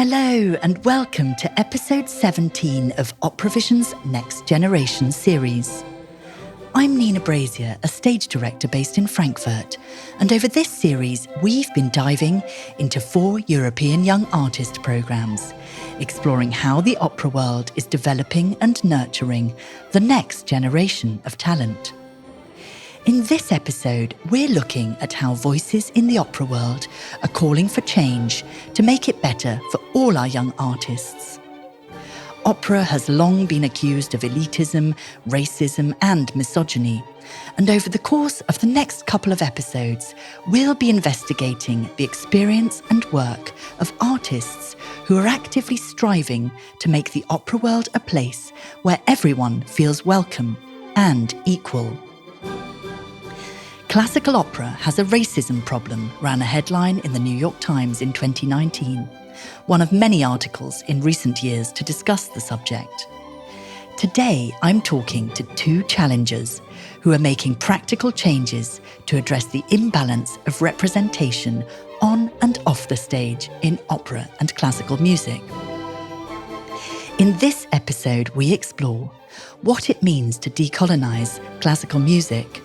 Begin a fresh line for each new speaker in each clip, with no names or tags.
Hello and welcome to episode 17 of OperaVision's Next Generation series. I'm Nina Brazier, a stage director based in Frankfurt, and over this series we've been diving into 4 European young artist programmes, exploring how the opera world is developing and nurturing the next generation of talent. In this episode, we're looking at how voices in the opera world are calling for change to make it better for all our young artists. Opera has long been accused of elitism, racism, and misogyny. And over the course of the next couple of episodes, we'll be investigating the experience and work of artists who are actively striving to make the opera world a place where everyone feels welcome and equal. Classical opera has a racism problem, ran a headline in the New York Times in 2019, one of many articles in recent years to discuss the subject. Today, I'm talking to 2 challengers who are making practical changes to address the imbalance of representation on and off the stage in opera and classical music. In this episode, we explore what it means to decolonize classical music,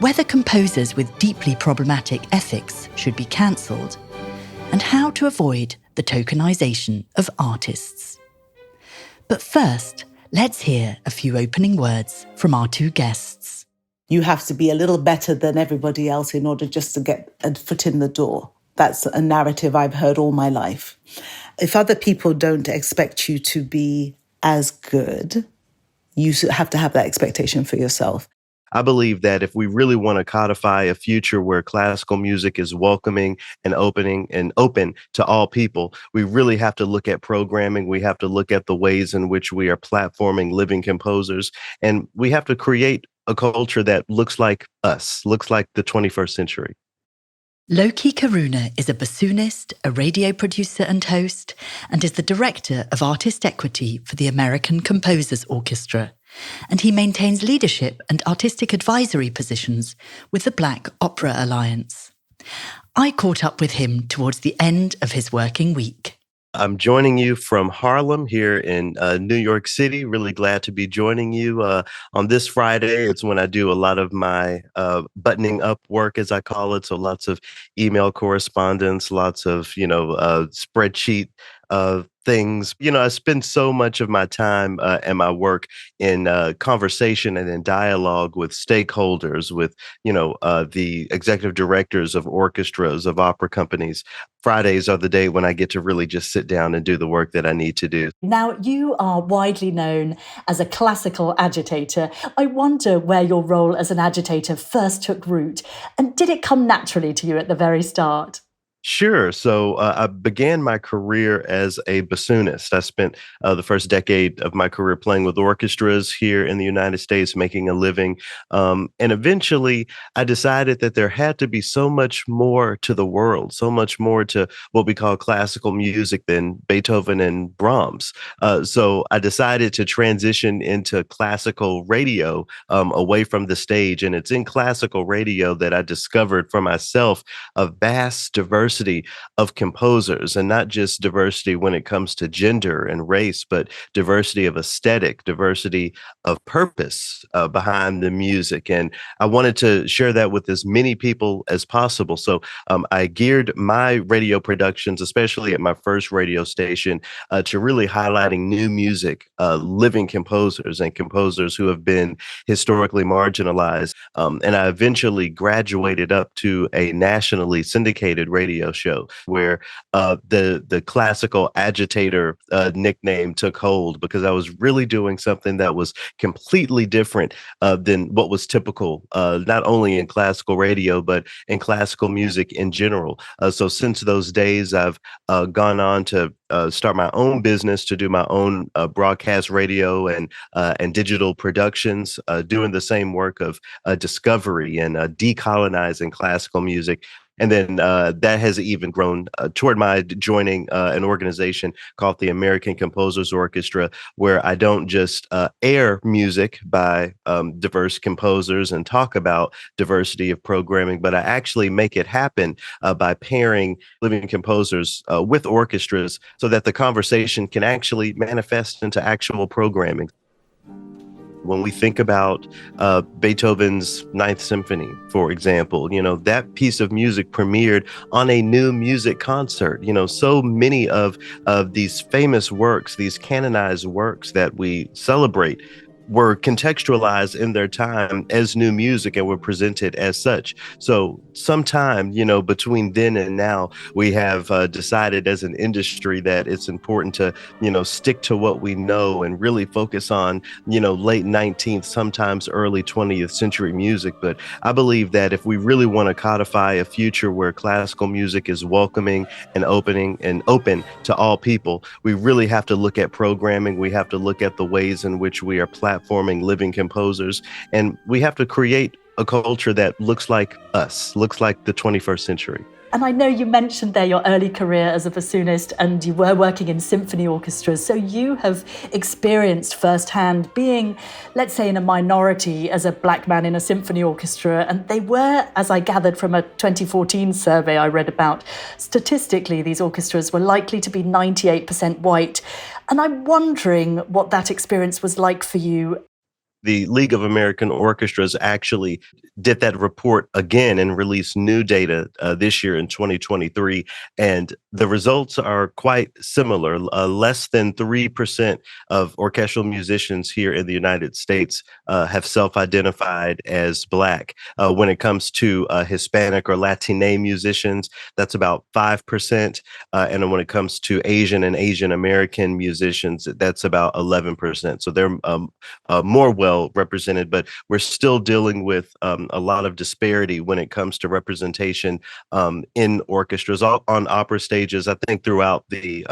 whether composers with deeply problematic ethics should be cancelled, and how to avoid the tokenization of artists. But first, let's hear a few opening words from our 2 guests.
You have to be a little better than everybody else in order just to get a foot in the door. That's a narrative I've heard all my life. If other people don't expect you to be as good, you have to have that expectation for yourself.
I believe that if we really want to codify a future where classical music is welcoming and open to all people, we really have to look at programming. We have to look at the ways in which we are platforming living composers. And we have to create a culture that looks like us, looks like the 21st century.
Loki Karuna is a bassoonist, a radio producer and host, and is the director of artist equity for the American Composers Orchestra. And he maintains leadership and artistic advisory positions with the Black Opera Alliance. I caught up with him towards the end of his working week.
I'm joining you from Harlem here in New York City. Really glad to be joining you on this Friday. It's when I do a lot of my buttoning up work, as I call it. So lots of email correspondence, lots of, spreadsheet things. I spend so much of my time and my work in conversation and in dialogue with stakeholders, with, the executive directors of orchestras, of opera companies. Fridays are the day when I get to really just sit down and do the work that I need to do.
Now, you are widely known as a classical agitator. I wonder where your role as an agitator first took root, and did it come naturally to you at the very start?
Sure. So I began my career as a bassoonist. I spent the first decade of my career playing with orchestras here in the United States, making a living. And eventually, I decided that there had to be so much more to the world, so much more to what we call classical music than Beethoven and Brahms. So I decided to transition into classical radio away from the stage. And it's in classical radio that I discovered for myself a vast diversity of composers, and not just diversity when it comes to gender and race, but diversity of aesthetic, diversity of purpose behind the music. And I wanted to share that with as many people as possible. So I geared my radio productions, especially at my first radio station, to really highlighting new music, living composers and composers who have been historically marginalized. And I eventually graduated up to a nationally syndicated radio show where the classical agitator nickname took hold, because I was really doing something that was completely different than what was typical, not only in classical radio, but in classical music in general. So since those days, I've gone on to start my own business, to do my own broadcast radio and digital productions, doing the same work of discovery and decolonizing classical music. And then that has even grown toward my joining an organization called the American Composers Orchestra, where I don't just air music by diverse composers and talk about diversity of programming, but I actually make it happen by pairing living composers with orchestras so that the conversation can actually manifest into actual programming. When we think about Beethoven's Ninth Symphony, for example, that piece of music premiered on a new music concert. So many of these famous works, these canonized works that we celebrate, were contextualized in their time as new music and were presented as such. So sometime, between then and now, we have decided as an industry that it's important to, stick to what we know and really focus on, late 19th, sometimes early 20th century music. But I believe that if we really want to codify a future where classical music is welcoming and open to all people, we really have to look at programming. We have to look at the ways in which we are platforming living composers, and we have to create a culture that looks like us, looks like the 21st century.
And I know you mentioned there your early career as a bassoonist, and you were working in symphony orchestras. So you have experienced firsthand being, let's say, in a minority as a black man in a symphony orchestra. And they were, as I gathered from a 2014 survey I read about, statistically, these orchestras were likely to be 98% white. And I'm wondering what that experience was like for you.
The League of American Orchestras actually did that report again and released new data this year in 2023. And the results are quite similar. Less than 3% of orchestral musicians here in the United States have self-identified as Black. When it comes to Hispanic or Latine musicians, that's about 5%. And when it comes to Asian and Asian American musicians, that's about 11%. So they're more well represented, but we're still dealing with a lot of disparity when it comes to representation in orchestras, on opera stages, I think throughout the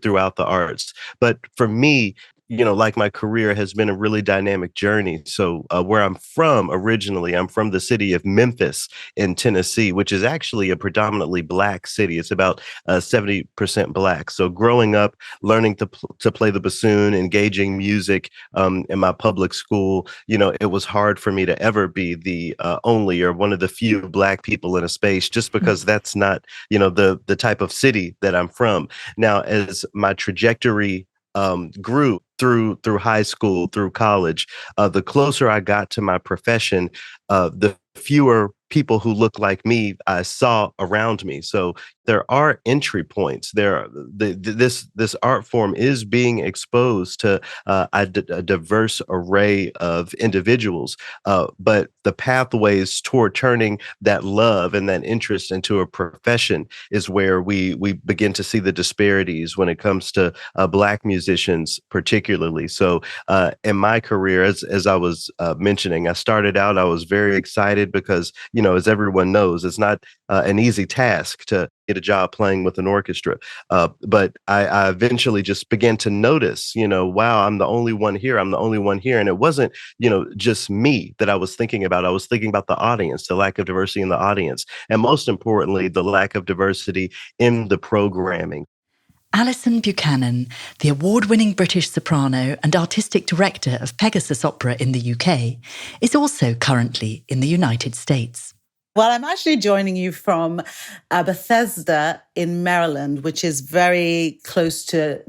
throughout the arts. But for me, like my career has been a really dynamic journey. So where I'm from originally, I'm from the city of Memphis in Tennessee, which is actually a predominantly Black city. It's about 70% Black. So growing up, learning to play the bassoon, engaging music in my public school, it was hard for me to ever be the only or one of the few Black people in a space, just because that's not, the type of city that I'm from. Now, as my trajectory grew through high school, through college, the closer I got to my profession, the fewer people who look like me I saw around me. So there are entry points. This art form is being exposed to a diverse array of individuals, but the pathways toward turning that love and that interest into a profession is where we begin to see the disparities when it comes to Black musicians, particularly. So in my career, as I was mentioning, I started out, I was very excited because, as everyone knows, it's not an easy task to get a job playing with an orchestra. But I eventually just began to notice, wow, I'm the only one here. I'm the only one here. And it wasn't, just me that I was thinking about. I was thinking about the audience, the lack of diversity in the audience, and most importantly, the lack of diversity in the programming.
Alison Buchanan, the award-winning British soprano and artistic director of Pegasus Opera in the UK, is also currently in the United States.
Well, I'm actually joining you from Bethesda in Maryland, which is very close to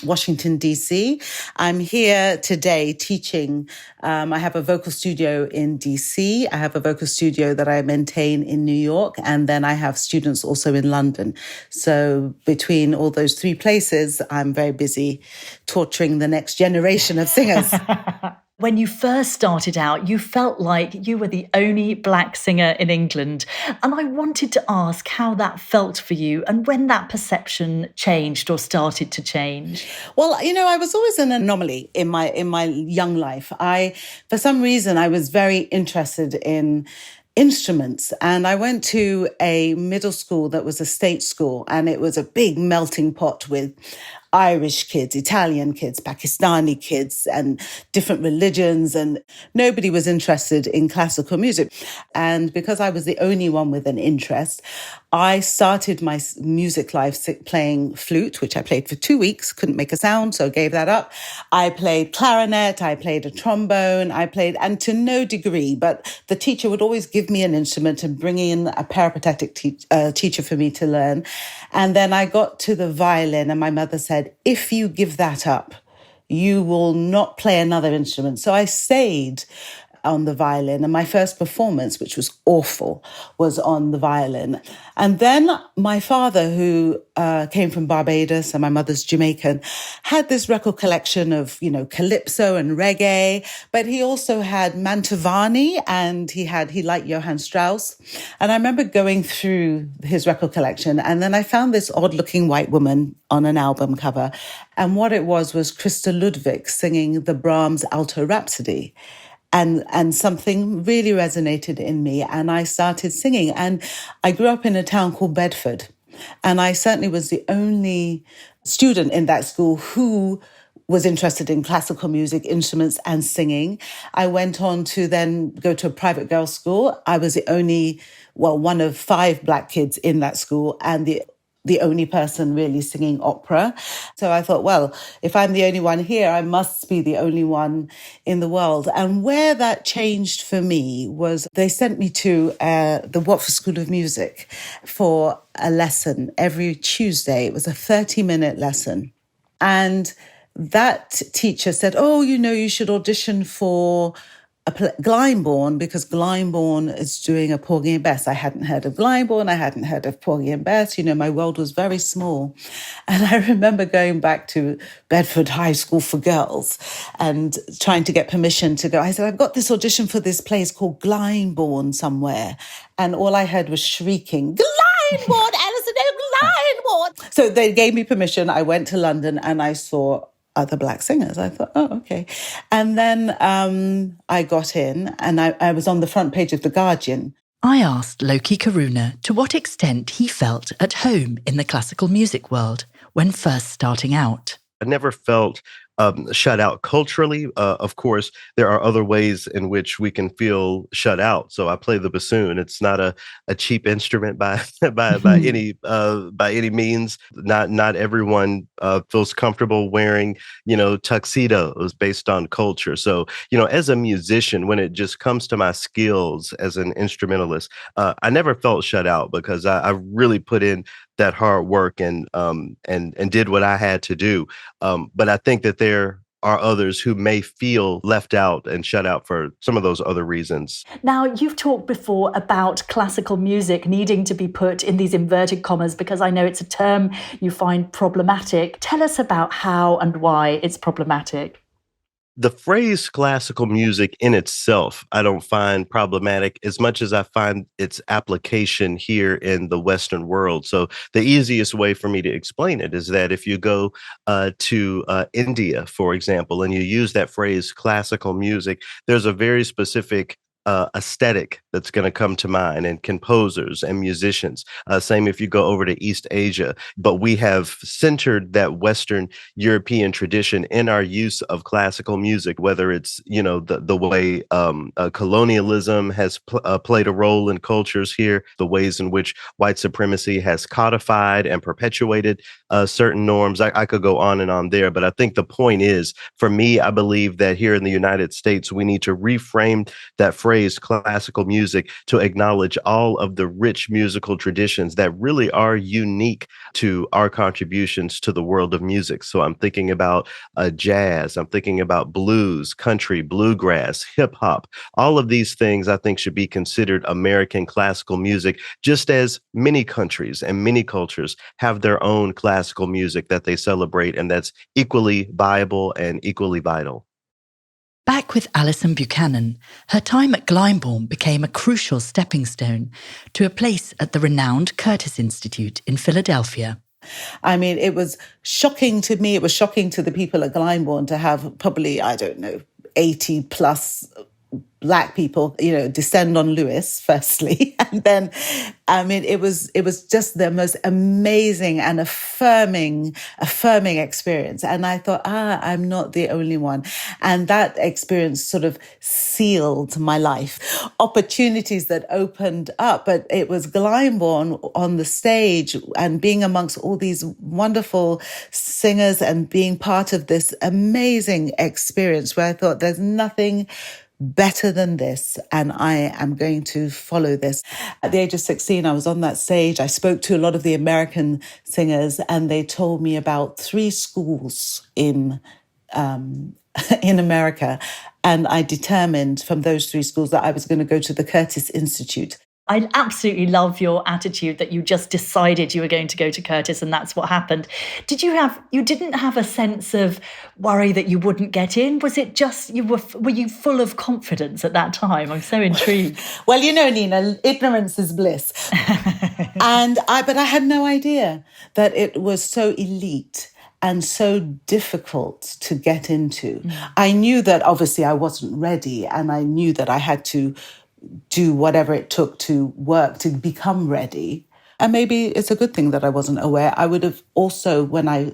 Washington, D.C. I'm here today teaching. I have a vocal studio in D.C. I have a vocal studio that I maintain in New York, and then I have students also in London. So between all those three places, I'm very busy torturing the next generation of singers.
When you first started out, you felt like you were the only Black singer in England. And I wanted to ask how that felt for you and when that perception changed or started to change.
Well, I was always an anomaly in my young life. For some reason, I was very interested in instruments. And I went to a middle school that was a state school, and it was a big melting pot with Irish kids, Italian kids, Pakistani kids, and different religions, and nobody was interested in classical music. And because I was the only one with an interest, I started my music life playing flute, which I played for 2 weeks, couldn't make a sound, so gave that up. I played clarinet, I played a trombone, and to no degree, but the teacher would always give me an instrument and bring in a peripatetic teacher for me to learn. And then I got to the violin, and my mother said, if you give that up, you will not play another instrument. So I stayed on the violin, and my first performance, which was awful, was on the violin. And then my father, who came from Barbados and my mother's Jamaican, had this record collection of, calypso and reggae, but he also had Mantovani, and he liked Johann Strauss. And I remember going through his record collection, and then I found this odd-looking white woman on an album cover. And what it was Christa Ludwig singing the Brahms Alto Rhapsody. And something really resonated in me, and I started singing. And I grew up in a town called Bedford, and I certainly was the only student in that school who was interested in classical music, instruments, and singing. I went on to then go to a private girls' school. I was one of 5 Black kids in that school, and the only person really singing opera. So I thought, well, if I'm the only one here, I must be the only one in the world. And where that changed for me was they sent me to the Watford School of Music for a lesson every Tuesday. It was a 30-minute lesson. And that teacher said, you should audition for Glyndebourne, because Glyndebourne is doing a Porgy and Bess. I hadn't heard of Glyndebourne. I hadn't heard of Porgy and Bess. My world was very small. And I remember going back to Bedford High School for Girls and trying to get permission to go. I said, I've got this audition for this place called Glyndebourne somewhere. And all I heard was shrieking, Glyndebourne, Alison, no, Glyndebourne. So they gave me permission. I went to London and I saw other Black singers. I thought, okay. And then I got in, and I was on the front page of The Guardian.
I asked Loki Karuna to what extent he felt at home in the classical music world when first starting out.
I never felt shut out culturally. Of course, there are other ways in which we can feel shut out. So I play the bassoon. It's not a cheap instrument by any means. Not everyone feels comfortable wearing tuxedos based on culture. So as a musician, when it just comes to my skills as an instrumentalist, I never felt shut out because I really put in that hard work and did what I had to do. But I think that there are others who may feel left out and shut out for some of those other reasons.
Now, you've talked before about classical music needing to be put in these inverted commas because I know it's a term you find problematic. Tell us about how and why it's problematic.
The phrase classical music in itself, I don't find problematic as much as I find its application here in the Western world. So the easiest way for me to explain it is that if you go to India, for example, and you use that phrase classical music, there's a very specific aesthetic that's going to come to mind, and composers and musicians. Same if you go over to East Asia. But we have centered that Western European tradition in our use of classical music, whether it's, the way colonialism has played a role in cultures here, the ways in which white supremacy has codified and perpetuated certain norms. I could go on and on there, but I think the point is, for me, I believe that here in the United States, we need to reframe that phrase classical music to acknowledge all of the rich musical traditions that really are unique to our contributions to the world of music. So I'm thinking about jazz, I'm thinking about blues, country, bluegrass, hip hop. All of these things I think should be considered American classical music, just as many countries and many cultures have their own classical music that they celebrate, and that's equally viable and equally vital.
Back with Alison Buchanan, her time at Glyndebourne became a crucial stepping stone to a place at the renowned Curtis Institute in Philadelphia.
I mean, it was shocking to me. It was shocking to the people at Glyndebourne to have probably, 80 plus Black people, descend on Lewis, firstly. And then, it was just the most amazing and affirming experience. And I thought, I'm not the only one. And that experience sort of sealed my life. Opportunities that opened up, but it was Glyndebourne on the stage and being amongst all these wonderful singers and being part of this amazing experience where I thought there's nothing better than this, and I am going to follow this. At the age of 16, I was on that stage. I spoke to a lot of the American singers, and they told me about 3 schools in America. And I determined from those 3 schools that I was going to go to the Curtis Institute.
I absolutely love your attitude that you just decided you were going to go to Curtis and that's what happened. You didn't have a sense of worry that you wouldn't get in? Was it just, were you full of confidence at that time? I'm so intrigued.
Well, Nina, ignorance is bliss. But I had no idea that it was so elite and so difficult to get into. I knew that obviously I wasn't ready, and I knew that I had to do whatever it took to work to become ready. And maybe it's a good thing that I wasn't aware. I would have also, when I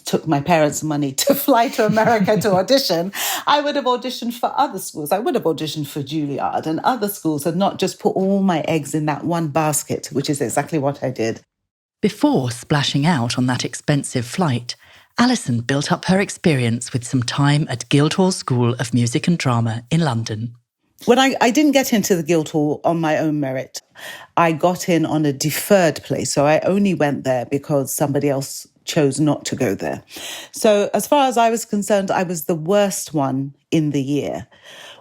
took my parents' money to fly to America to audition, I would have auditioned for other schools. I would have auditioned for Juilliard and other schools and not just put all my eggs in that one basket, which is exactly what I did.
Before splashing out on that expensive flight, Alison built up her experience with some time at Guildhall School of Music and Drama in London.
When I didn't get into the Guildhall on my own merit, I got in on a deferred place. So I only went there because somebody else chose not to go there. So as far as I was concerned, I was the worst one in the year,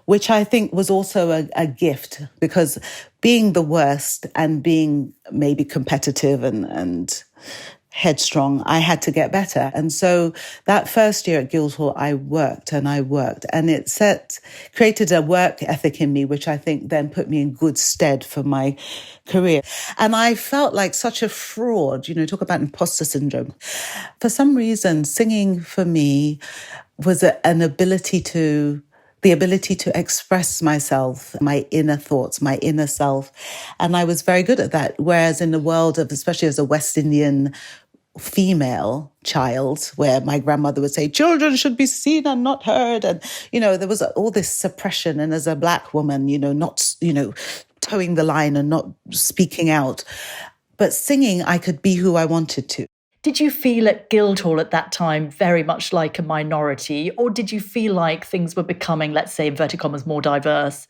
which I think was also a gift, because being the worst and being maybe competitive and headstrong, I had to get better. And so that first year at Guildhall, I worked, and it created a work ethic in me, which I think then put me in good stead for my career. And I felt like such a fraud, talk about imposter syndrome. For some reason, singing for me was the ability to express myself, my inner thoughts, my inner self. And I was very good at that. Whereas in the world of, especially as a West Indian female child, where my grandmother would say, children should be seen and not heard. And, there was all this suppression. And as a Black woman, not, towing the line and not speaking out. But singing, I could be who I wanted to.
Did you feel at Guildhall at that time very much like a minority, or did you feel like things were becoming, let's say, inverted commas, more diverse?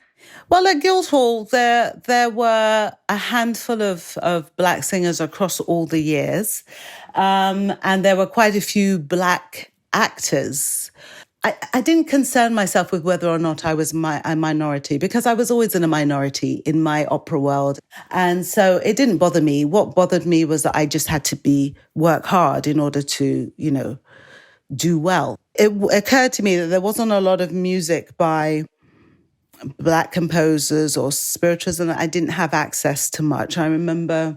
Well, at Guildhall, there were a handful of Black singers across all the years, and there were quite a few Black actors. I didn't concern myself with whether or not I was a minority, because I was always in a minority in my opera world. And so it didn't bother me. What bothered me was that I just had to work hard in order to, do well. It occurred to me that there wasn't a lot of music by Black composers or spirituals, and I didn't have access to much. I remember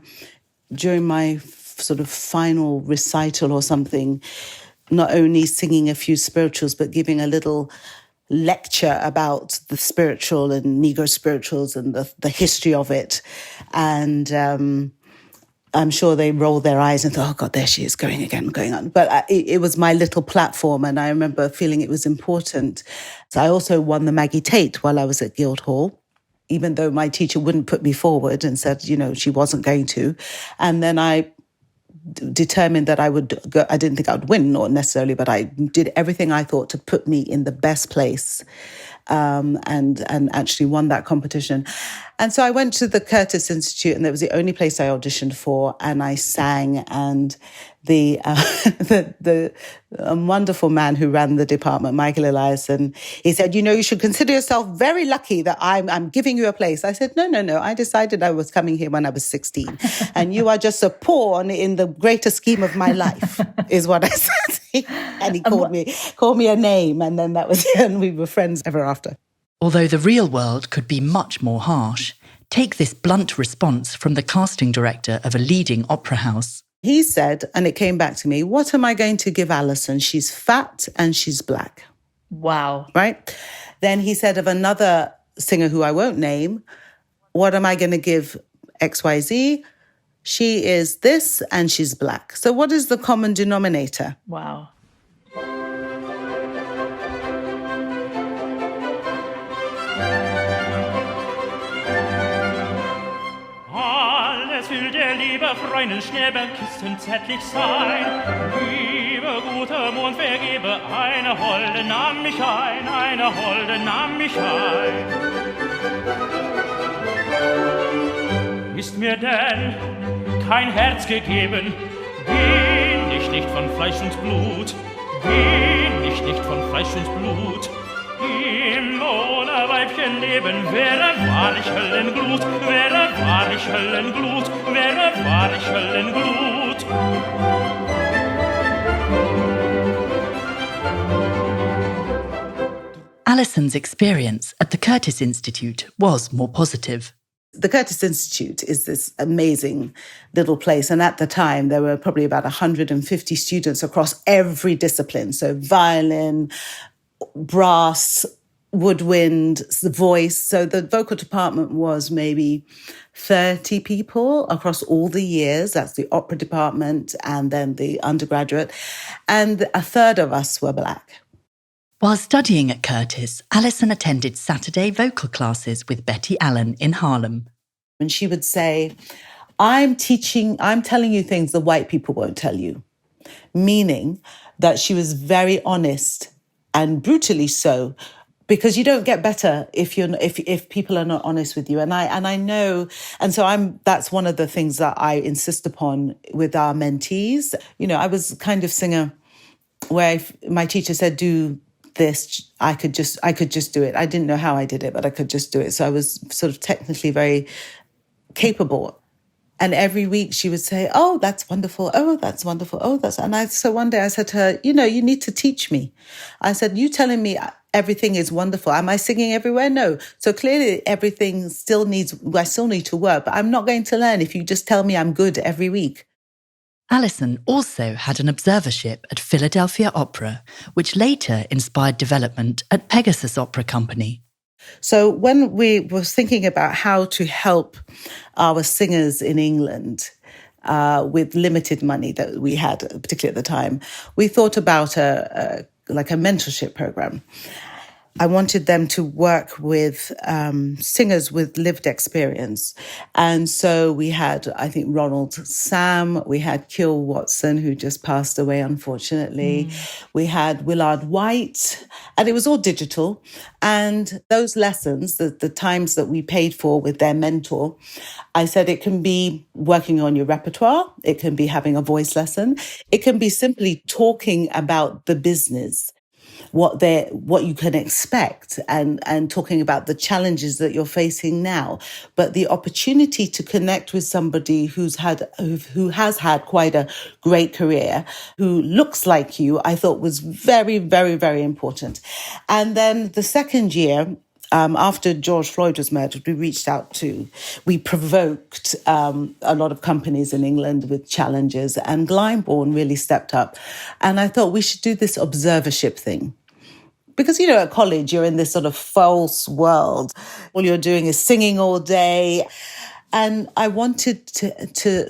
during my sort of final recital or something, not only singing a few spirituals, but giving a little lecture about the spiritual and Negro spirituals and the history of it. And I'm sure they rolled their eyes and thought, oh God, there she is going on. But it was my little platform, and I remember feeling it was important. So I also won the Maggie Tate while I was at Guildhall, even though my teacher wouldn't put me forward and said, she wasn't going to. And then I determined that I would go. I didn't think I would win, not necessarily, but I did everything I thought to put me in the best place, and actually won that competition. And so I went to the Curtis Institute, and that was the only place I auditioned for, and I sang. And the wonderful man who ran the department, Michael Eliasson, he said, you should consider yourself very lucky that I'm giving you a place. I said, no. I decided I was coming here when I was 16. And you are just a pawn in the greater scheme of my life, is what I said. And he called me a name. And then that was it. And we were friends ever after.
Although the real world could be much more harsh, take this blunt response from the casting director of a leading opera house.
He said, and it came back to me, what am I going to give Alison? She's fat and she's Black.
Wow.
Right? Then he said of another singer who I won't name, what am I going to give XYZ? She is this and she's black. So what is the common denominator?
Wow.
Alles will der Liebe Freuden schnell beim Küssen zärtlich sein. Liebe, guter Mond, vergebe, eine Holde nahm mich ein, eine Holde nahm mich ein. Ist mir denn kein Herz gegeben, bin ich nicht von Fleisch und Blut, bin ich nicht von Fleisch und Blut. Im ohne Weibchen leben wäre wahrlich Höllenglut, wäre wahrlich Höllenglut, wäre wahrlich Höllenglut.
Alison's experience at the Curtis Institute was more positive.
The Curtis Institute is this amazing little place. And at the time, there were probably about 150 students across every discipline. So violin, brass, woodwind, the voice. So the vocal department was maybe 30 people across all the years. That's the opera department and then the undergraduate. And a third of us were black.
While studying at Curtis, Alison attended Saturday vocal classes with Betty Allen in Harlem.
And she would say, I'm telling you things the white people won't tell you. Meaning that she was very honest and brutally so, because you don't get better if people are not honest with you. And I know, and so that's one of the things that I insist upon with our mentees. You know, I was kind of singer where if my teacher said, do this, I could just do it. I didn't know how I did it, but I could just do it. So I was sort of technically very capable. And every week she would say, oh, that's wonderful. Oh, that's wonderful. Oh, so one day I said to her, you need to teach me. I said, you telling me everything is wonderful. Am I singing everywhere? No. So clearly everything I still need to work, but I'm not going to learn if you just tell me I'm good every week.
Alison also had an observership at Philadelphia Opera, which later inspired development at Pegasus Opera Company.
So when we were thinking about how to help our singers in England with limited money that we had, particularly at the time, we thought about a mentorship program. I wanted them to work with singers with lived experience. And so we had, I think, Ronald Sam, we had Kiel Watson, who just passed away, unfortunately. We had Willard White, and it was all digital. And those lessons, the times that we paid for with their mentor, I said it can be working on your repertoire, it can be having a voice lesson, it can be simply talking about the business, what you can expect and talking about the challenges that you're facing now. But the opportunity to connect with somebody who has had quite a great career, who looks like you, I thought was very, very, very important. And then the second year, after George Floyd was murdered, we provoked a lot of companies in England with challenges, and Glyndebourne really stepped up. And I thought we should do this observership thing. Because, at college, you're in this sort of false world. All you're doing is singing all day. And I wanted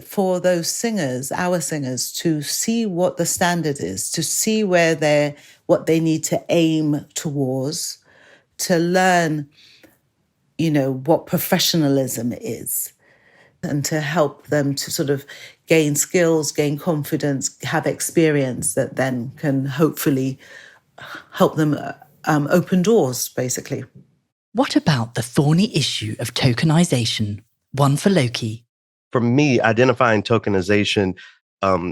for those singers, our singers, to see what the standard is, to see what they need to aim towards, to learn, what professionalism is, and to help them to sort of gain skills, gain confidence, have experience that then can hopefully help them open doors, basically.
What about the thorny issue of tokenization? One for Loki.
For me, identifying tokenization,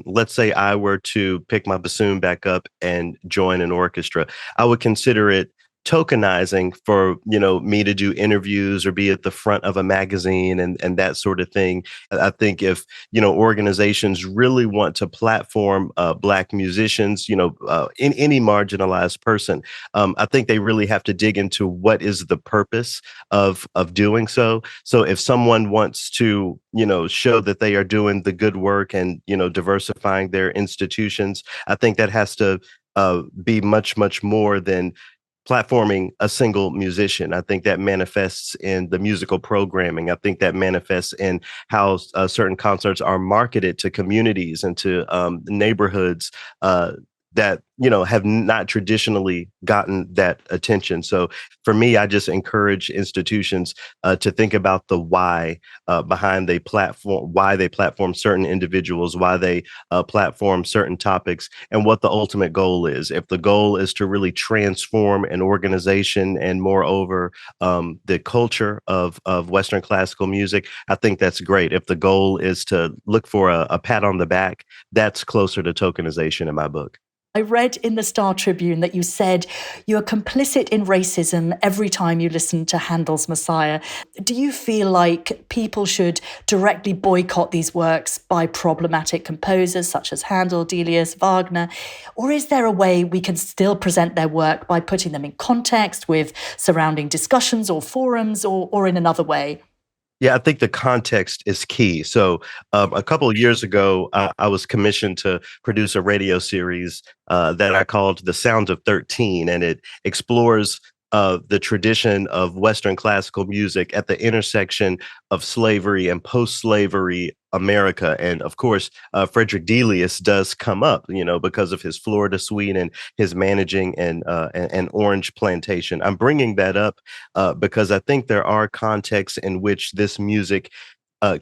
let's say I were to pick my bassoon back up and join an orchestra, I would consider it tokenizing for, me to do interviews or be at the front of a magazine and that sort of thing. I think if, organizations really want to platform Black musicians, in any marginalized person, I think they really have to dig into what is the purpose of doing so. So if someone wants to, show that they are doing the good work and, diversifying their institutions, I think that has to be much, much more than platforming a single musician. I think that manifests in the musical programming. I think that manifests in how certain concerts are marketed to communities and to neighborhoods that have not traditionally gotten that attention. So for me, I just encourage institutions to think about the why behind why they platform certain individuals, why they platform certain topics, and what the ultimate goal is. If the goal is to really transform an organization and moreover the culture of Western classical music, I think that's great. If the goal is to look for a pat on the back, that's closer to tokenization in my book.
I read in the Star Tribune that you said you're complicit in racism every time you listen to Handel's Messiah. Do you feel like people should directly boycott these works by problematic composers such as Handel, Delius, Wagner? Or is there a way we can still present their work by putting them in context with surrounding discussions or forums or in another way?
Yeah, I think the context is key. So a couple of years ago, I was commissioned to produce a radio series that I called The Sound of 13, and it explores the tradition of Western classical music at the intersection of slavery and post-slavery America. And of course, Frederick Delius does come up, because of his Florida suite and his managing an orange plantation. I'm bringing that up because I think there are contexts in which this music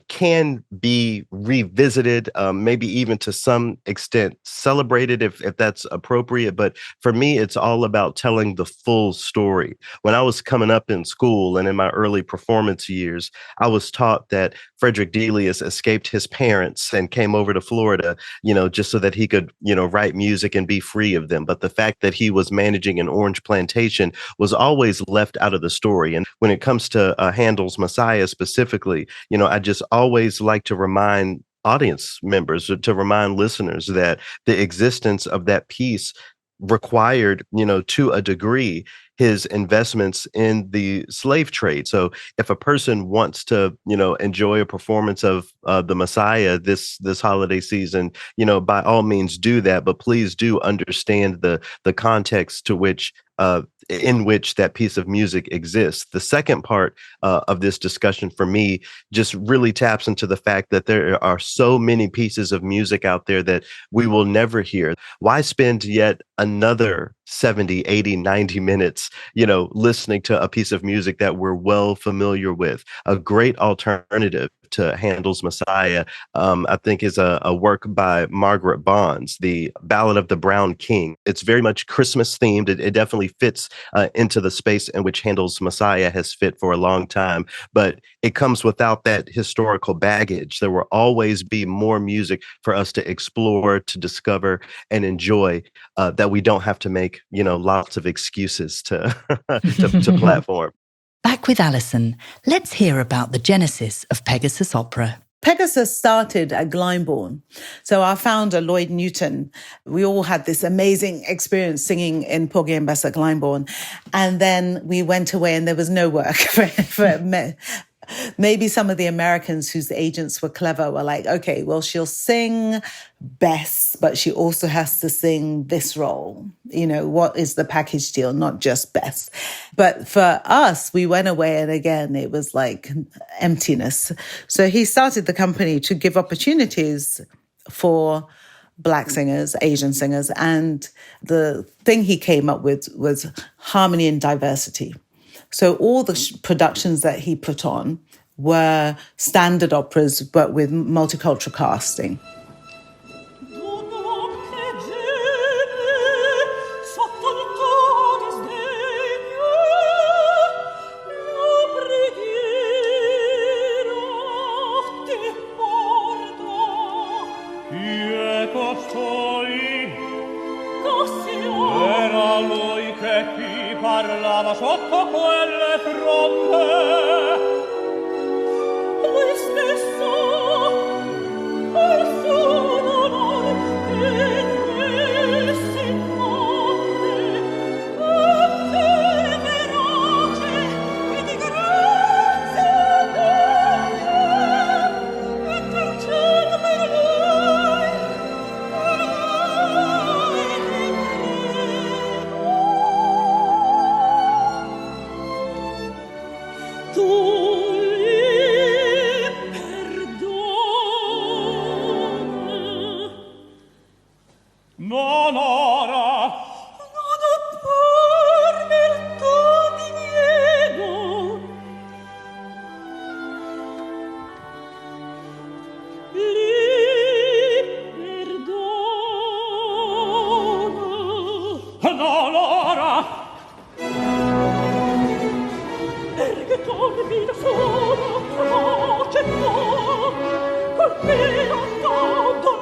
can be revisited, maybe even to some extent celebrated if that's appropriate. But for me, it's all about telling the full story. When I was coming up in school and in my early performance years, I was taught that Frederick Delius escaped his parents and came over to Florida, just so that he could, write music and be free of them. But the fact that he was managing an orange plantation was always left out of the story. And when it comes to Handel's Messiah specifically, I just always like to remind audience members, to remind listeners that the existence of that piece required, to a degree, his investments in the slave trade. So if a person wants to, enjoy a performance of the Messiah this holiday season, by all means do that. But please do understand the context to which in which that piece of music exists. The second part of this discussion for me just really taps into the fact that there are so many pieces of music out there that we will never hear. Why spend yet another 70, 80, 90 minutes, listening to a piece of music that we're well familiar with? A great alternative to Handel's Messiah, I think, is a work by Margaret Bonds, The Ballad of the Brown King. It's very much Christmas themed. It definitely fits into the space in which Handel's Messiah has fit for a long time, but it comes without that historical baggage. There will always be more music for us to explore, to discover, and enjoy that we don't have to make, lots of excuses to to platform.
Back with Alison, let's hear about the genesis of Pegasus Opera.
Pegasus started at Glyndebourne. So our founder, Lloyd Newton, we all had this amazing experience singing in Porgy and Bess at Glyndebourne. And then we went away and there was no work for maybe some of the Americans whose agents were clever were like, okay, well, she'll sing Bess, but she also has to sing this role. What is the package deal? Not just Bess. But for us, we went away and again, it was like emptiness. So he started the company to give opportunities for Black singers, Asian singers. And the thing he came up with was harmony and diversity. So all the productions that he put on were standard operas, but with multicultural casting.
Parlava sotto quelle fronde, lui stesso, il suo dolore, e si muove, feroce, e di grazia e intercede per lui, per lui che prego. Non ora,
non oppor nel tuo diniego.
non ora,
Erge torbi da sola, voce tua, col mio abbandono.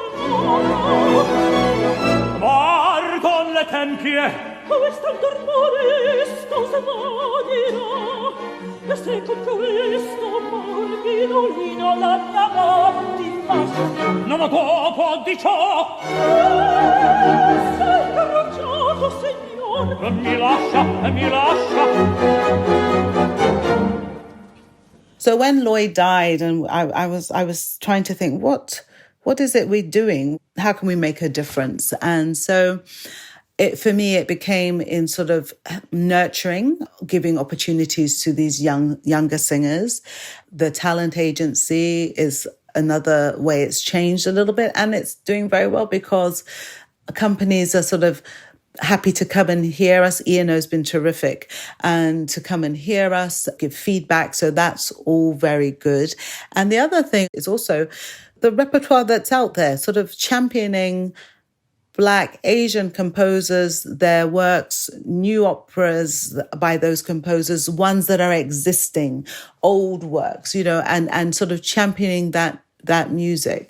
var con le tempie,
Questa il dormore sposa vanirà, e se con questo morbido lino la mia mano ti lascia.
non dopo di ciò,
Sei carrocciato, signor.
mi lascia, mi lascia.
So when Lloyd died, and I was trying to think, what is it we're doing? How can we make a difference? And so for me, it became in sort of nurturing, giving opportunities to these younger singers. The talent agency is another way it's changed a little bit, and it's doing very well because companies are sort of happy to come and hear us. E&O's been terrific, and to come and hear us, give feedback. So that's all very good. And the other thing is also the repertoire that's out there, sort of championing Black, Asian composers, their works, new operas by those composers, ones that are existing, old works, and sort of championing that music.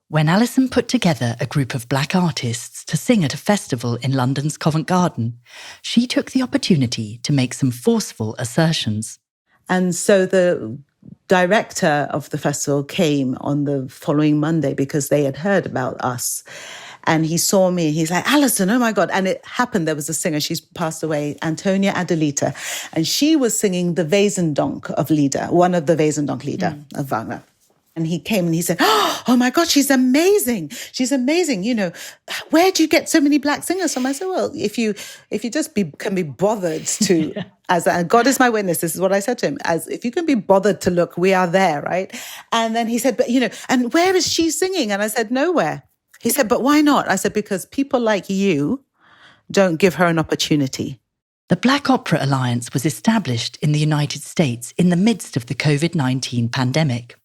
When Alison put together a group of Black artists to sing at a festival in London's Covent Garden, she took the opportunity to make some forceful assertions.
And so the director of the festival came on the following Monday because they had heard about us. And he saw me, he's like, Alison, oh my God. And it happened, there was a singer, she's passed away, Antonia Adelita. And she was singing the Wesendonck of Lieder, one of the Wesendonck Lieder of Wagner. And he came and he said, oh my God, she's amazing. She's amazing. Where do you get so many Black singers from? I said, well, if you just can be bothered to, and God is my witness, this is what I said to him, as if you can be bothered to look, we are there, right? And then he said, but and where is she singing? And I said, nowhere. He said, but why not? I said, because people like you don't give her an opportunity.
The Black Opera Alliance was established in the United States in the midst of the COVID-19 pandemic.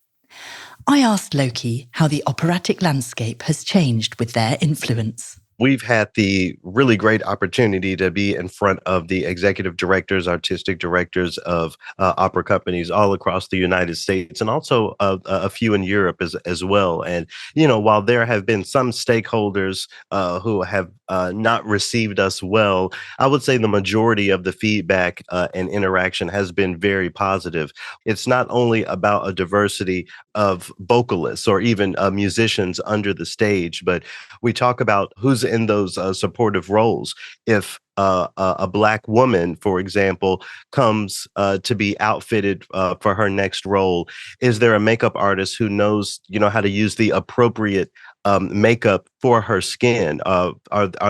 I asked Loki how the operatic landscape has changed with their influence.
We've had the really great opportunity to be in front of the executive directors, artistic directors of opera companies all across the United States, and also a few in Europe as well. And, while there have been some stakeholders who have not received us well, I would say the majority of the feedback and interaction has been very positive. It's not only about a diversity of vocalists or even musicians under the stage, but we talk about who's in those supportive roles. If a Black woman, for example, comes to be outfitted for her next role, is there a makeup artist who knows, how to use the appropriate makeup for her skin? Are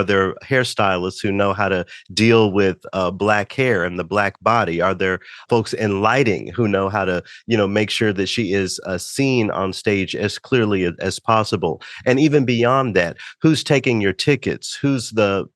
there hairstylists who know how to deal with Black hair and the Black body? Are there folks in lighting who know how to, make sure that she is seen on stage as clearly as possible? And even beyond that, who's taking your tickets? Who's the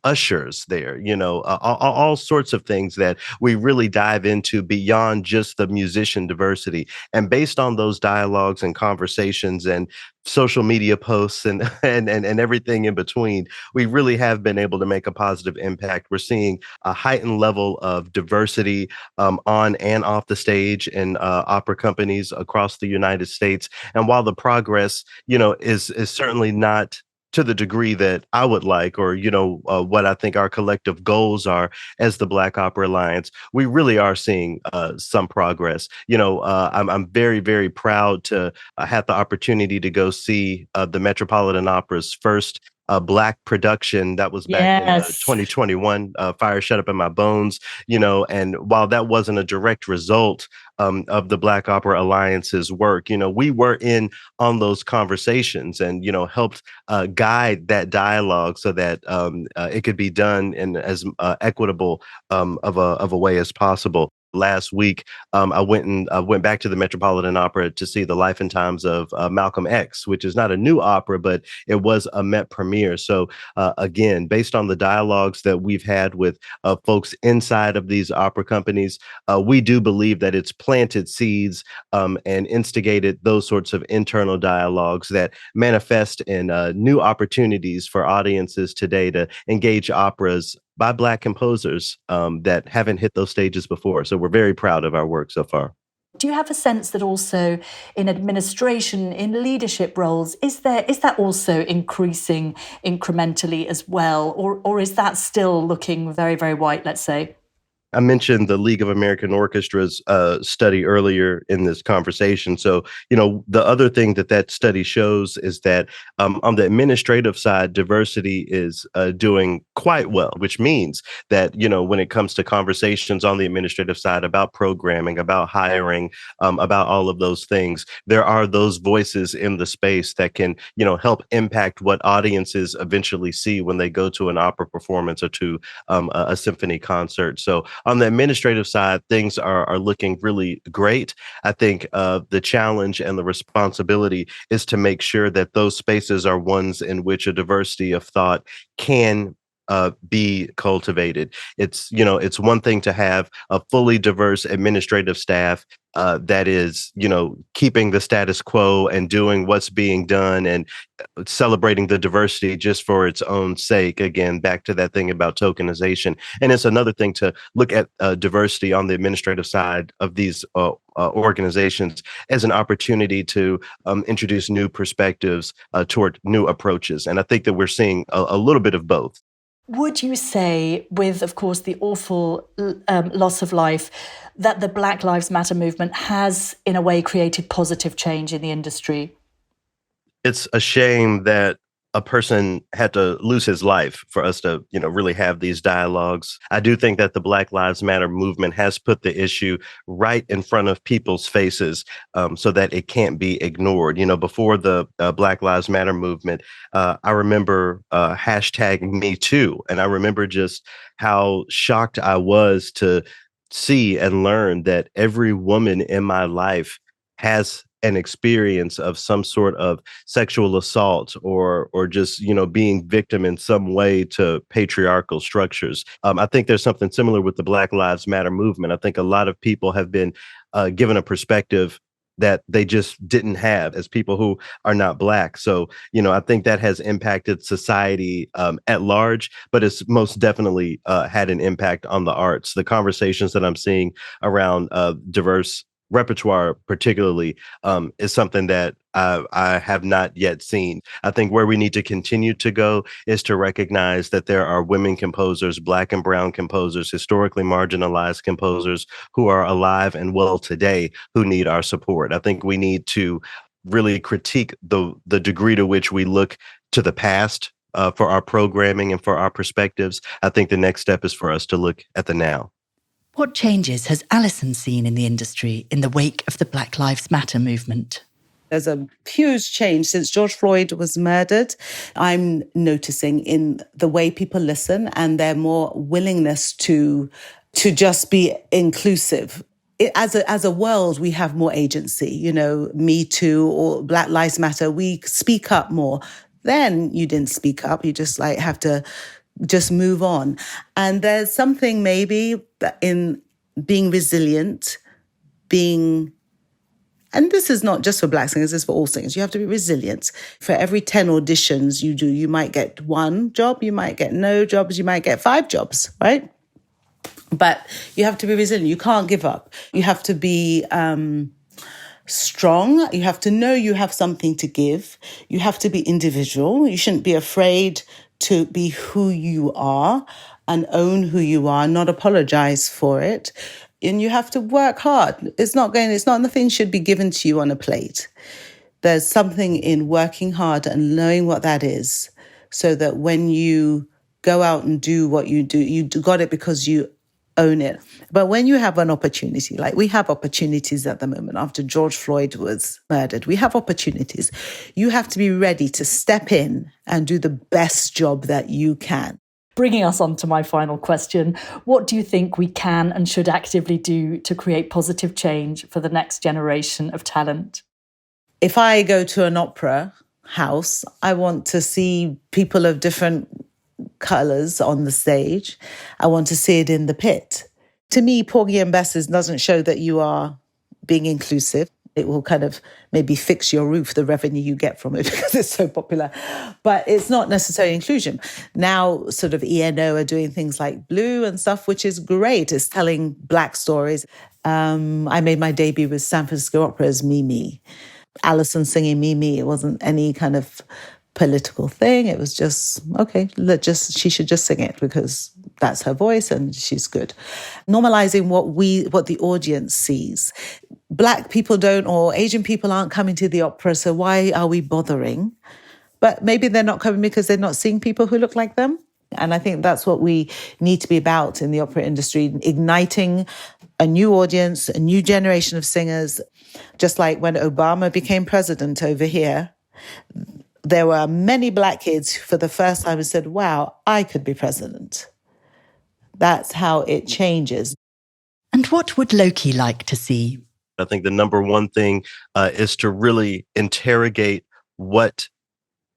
ushers there? All sorts of things that we really dive into beyond just the musician diversity. And based on those dialogues and conversations and social media posts and everything in between, we really have been able to make a positive impact. We're seeing a heightened level of diversity on and off the stage in opera companies across the United States. And while the progress, is certainly not to the degree that I would like, or, what I think our collective goals are as the Black Opera Alliance, we really are seeing some progress. I'm very, very proud to have the opportunity to go see the Metropolitan Opera's first Black production. That was back in 2021, Fire Shut Up in My Bones, and while that wasn't a direct result of the Black Opera Alliance's work, we were in on those conversations and, helped guide that dialogue so that it could be done in as equitable of a way as possible. last week, I went back to the Metropolitan Opera to see the Life and Times of Malcolm X, which is not a new opera, but it was a Met premiere. So again, based on the dialogues that we've had with folks inside of these opera companies, we do believe that it's planted seeds and instigated those sorts of internal dialogues that manifest in new opportunities for audiences today to engage operas by Black composers that haven't hit those stages before. So we're very proud of our work so far.
Do you have a sense that also in administration, in leadership roles, is that also increasing incrementally as well? Or is that still looking very, very white, let's say?
I mentioned the League of American Orchestras study earlier in this conversation. So, the other thing that study shows is that on the administrative side, diversity is doing quite well, which means that, when it comes to conversations on the administrative side about programming, about hiring, about all of those things, there are those voices in the space that can, help impact what audiences eventually see when they go to an opera performance or to a symphony concert. So, on the administrative side, things are looking really great. I think the challenge and the responsibility is to make sure that those spaces are ones in which a diversity of thought can be cultivated. It's one thing to have a fully diverse administrative staff that is, keeping the status quo and doing what's being done and celebrating the diversity just for its own sake. Again, back to that thing about tokenization. And it's another thing to look at diversity on the administrative side of these organizations as an opportunity to introduce new perspectives toward new approaches. And I think that we're seeing a little bit of both.
Would you say, with, of course, the awful loss of life, that the Black Lives Matter movement has, in a way, created positive change in the industry?
It's a shame that a person had to lose his life for us to, really have these dialogues. I do think that the Black Lives Matter movement has put the issue right in front of people's faces so that it can't be ignored. Before the Black Lives Matter movement, I remember hashtag Me Too. And I remember just how shocked I was to see and learn that every woman in my life has an experience of some sort of sexual assault or just, being victim in some way to patriarchal structures. I think there's something similar with the Black Lives Matter movement. I think a lot of people have been given a perspective that they just didn't have as people who are not Black. So, I think that has impacted society at large, but it's most definitely had an impact on the arts. The conversations that I'm seeing around diverse repertoire particularly is something that I have not yet seen. I think where we need to continue to go is to recognize that there are women composers, Black and brown composers, historically marginalized composers who are alive and well today who need our support. I think we need to really critique the degree to which we look to the past for our programming and for our perspectives. I think the next step is for us to look at the now.
What changes has Alison seen in the industry in the wake of the Black Lives Matter movement?
There's a huge change since George Floyd was murdered. I'm noticing in the way people listen and their more willingness to just be inclusive. As a world, we have more agency. Me Too or Black Lives Matter. We speak up more. Then you didn't speak up. You just have to just move on. And there's something maybe in being resilient, and this is not just for Black singers, this is for all singers. You have to be resilient. For every 10 auditions you do, you might get one job, you might get no jobs, you might get 5 jobs, right? But you have to be resilient. You can't give up. You have to be strong. You have to know you have something to give. You have to be individual. You shouldn't be afraid to be who you are and own who you are, not apologize for it. And you have to work hard. Nothing should be given to you on a plate. There's something in working hard and knowing what that is so that when you go out and do what you do, you got it because you own it. But when you have an opportunity, like we have opportunities at the moment after George Floyd was murdered, we have opportunities. You have to be ready to step in and do the best job that you can.
Bringing us on to my final question, what do you think we can and should actively do to create positive change for the next generation of talent?
If I go to an opera house, I want to see people of different colours on the stage. I want to see it in the pit. To me, Porgy and Besses doesn't show that you are being inclusive. It will kind of maybe fix your roof, the revenue you get from it, because it's so popular. But it's not necessarily inclusion. Now, sort of ENO are doing things like Blue and stuff, which is great. It's telling Black stories. I made my debut with San Francisco Opera as Mimi. Alison singing Mimi. It wasn't any kind of political thing. It was just, okay, she should just sing it because that's her voice and she's good. Normalizing what the audience sees. Black people don't, or Asian people aren't coming to the opera, so why are we bothering? But maybe they're not coming because they're not seeing people who look like them. And I think that's what we need to be about in the opera industry, igniting a new audience, a new generation of singers. Just like when Obama became president over here, there were many Black kids who for the first time said, wow, I could be president. That's how it changes.
And what would Loki like to see?
I think the number one thing is to really interrogate what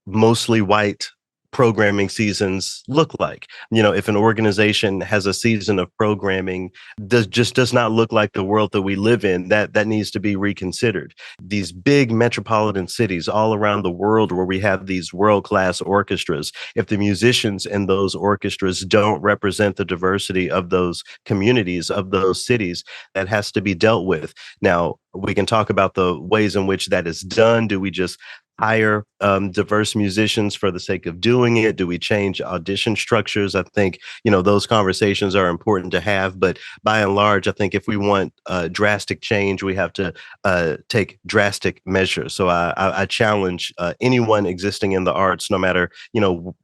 mostly white programming seasons look like. You know, if an organization has a season of programming just does not look like the world that we live in, that needs to be reconsidered. These big metropolitan cities all around the world where we have these world-class orchestras, if the musicians in those orchestras don't represent the diversity of those communities, of those cities, that has to be dealt with. Now, we can talk about the ways in which that is done. Do we just hire diverse musicians for the sake of doing it? Do we change audition structures? I think, those conversations are important to have. But by and large, I think if we want drastic change, we have to take drastic measures. So I challenge anyone existing in the arts, no matter,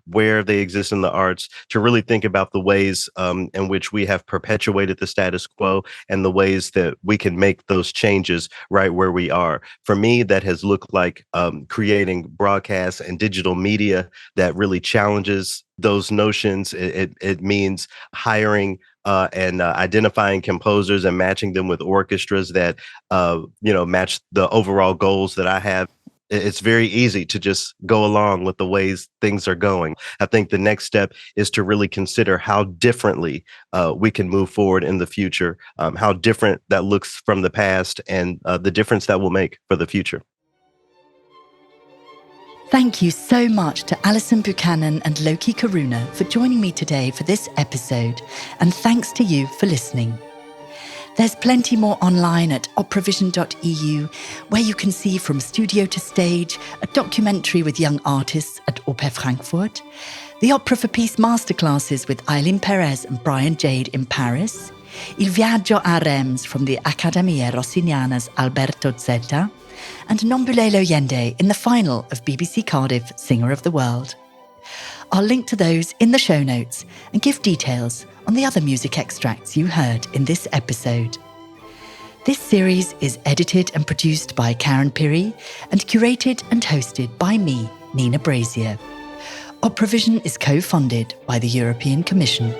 where they exist in the arts, to really think about the ways in which we have perpetuated the status quo and the ways that we can make those changes right where we are. For me, that has looked like creating broadcast and digital media that really challenges those notions. It means hiring and identifying composers and matching them with orchestras that, match the overall goals that I have. It's very easy to just go along with the ways things are going. I think the next step is to really consider how differently we can move forward in the future, how different that looks from the past, and the difference that will make for the future.
Thank you so much to Alison Buchanan and Loki Karuna for joining me today for this episode, and thanks to you for listening. There's plenty more online at operavision.eu, where you can see From Studio to Stage, a documentary with young artists at Oper Frankfurt, the Opera for Peace masterclasses with Eileen Perez and Brian Jade in Paris, Il Viaggio a Reims from the Accademia Rossiniana's Alberto Zeta, and Nombulelo Yende in the final of BBC Cardiff Singer of the World. I'll link to those in the show notes and give details on the other music extracts you heard in this episode. This series is edited and produced by Karen Piri and curated and hosted by me, Nina Brazier. OperaVision is co-funded by the European Commission.